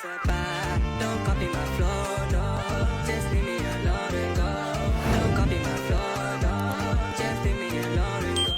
Don't copy my flow, no. Just leave me alone and go. Don't copy my flow, no. Just leave me alone and go.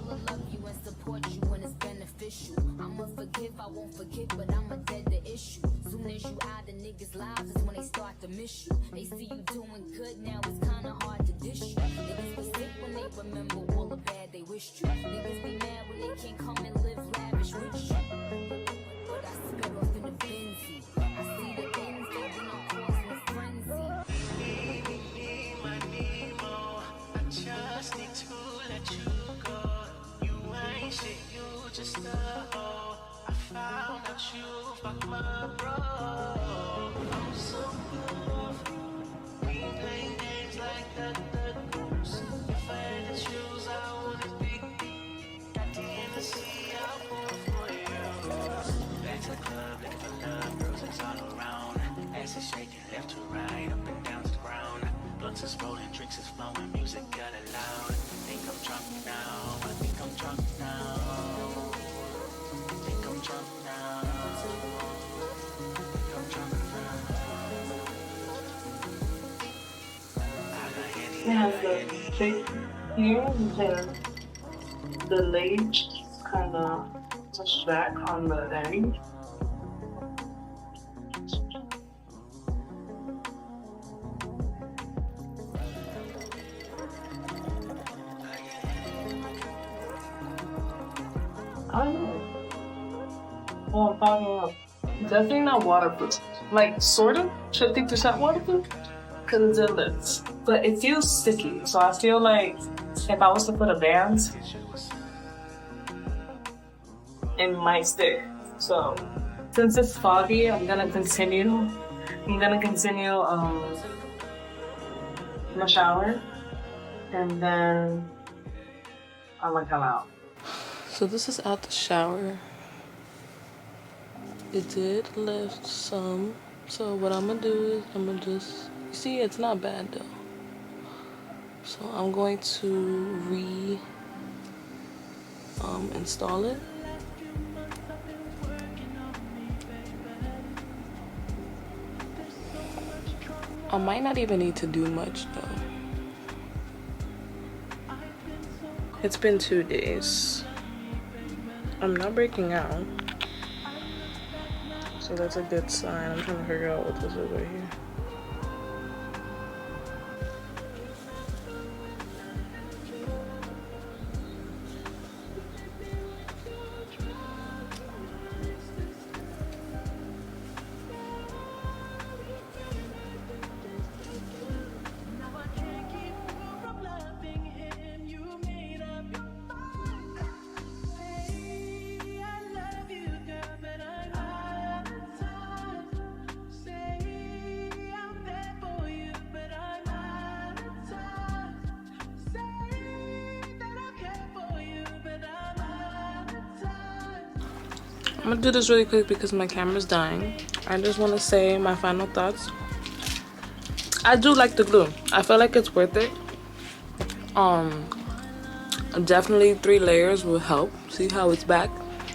will love you and support you when it's beneficial. I'ma forgive, I won't forget, but I'ma dead the issue. Soon as you out of niggas' lives is when they start to miss you. They see you doing good, now it's kinda hard to dish you. Niggas be sick when they remember all the bad they wished you. Niggas be mad when they can't come and live lavish with you. But I spit off in the Benzie. I see the ends, they do not cause no frenzy. I just need to let you go. You ain't shit, you just a hoe. I found out you fuck my bro. I'm so off you. We play games like the goose. If I had to choose, I want it big D. At the end of sea, I'll pour for you. Back to the club, looking for love, girls is all around. Ass is shaking left to right, up and down to the ground. Blunts is rolling, drinks is flowing, music got it loud. Think I'm drunk now, I think I'm drunk now. Think I'm drunk now. Think I'm drunk now. It has the thick here, and the lace kind of pushed back on the end. I don't know. Oh, I'm talking about. Definitely not waterproof. Like, sort of 50% waterproof because it's in lips. But it feels sticky. So I feel like if I was to put a band, it might stick. So since it's foggy, I'm gonna continue my shower, and then I'm gonna come out. So this is out the shower. It did lift some. So what I'm gonna do is I'm gonna just, you see, it's not bad though. So I'm going to install it. I might not even need to do much though. It's been 2 days. I'm not breaking out. So that's a good sign. I'm trying to figure out what this is right here. I'm gonna do this really quick because my camera's dying. I just want to say my final thoughts. I do like the glue. I feel like it's worth it. Definitely 3 layers will help. See how it's back?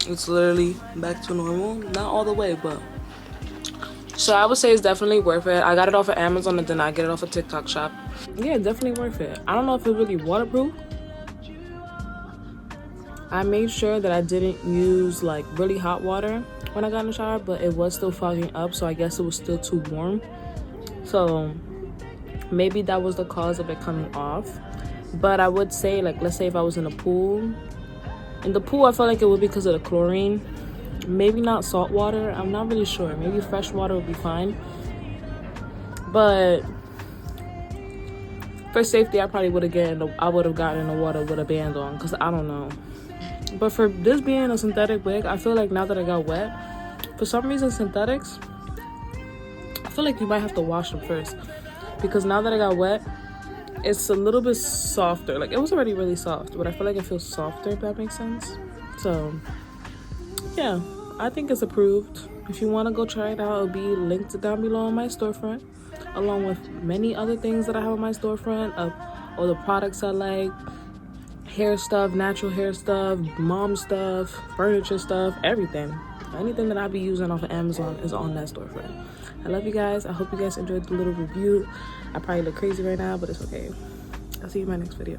It's literally back to normal. Not all the way, but. So I would say it's definitely worth it. I got it off of Amazon and then I get it off of TikTok shop. Yeah, definitely worth it. I don't know if it's really waterproof. I made sure that I didn't use like really hot water when I got in the shower, but it was still fogging up, so I guess it was still too warm. So maybe that was the cause of it coming off. But I would say, like, let's say if I was in a pool. In the pool, I felt like it would be because of the chlorine. Maybe not salt water. I'm not really sure. Maybe fresh water would be fine. But for safety, I probably would have gotten in the water with a band on, because I don't know. But for this being a synthetic wig, I feel like now that I got wet, for some reason synthetics, I feel like you might have to wash them first. Because now that I got wet, it's a little bit softer. Like, it was already really soft, but I feel like it feels softer, if that makes sense. So, yeah, I think it's approved. If you want to go try it out, it'll be linked down below on my storefront, along with many other things that I have on my storefront, of all the products I like. Hair stuff, natural hair stuff, mom stuff, furniture stuff, everything. Anything that I be using off of Amazon is on that storefront. I love you guys. I hope you guys enjoyed the little review. I probably look crazy right now, but it's okay. I'll see you in my next video.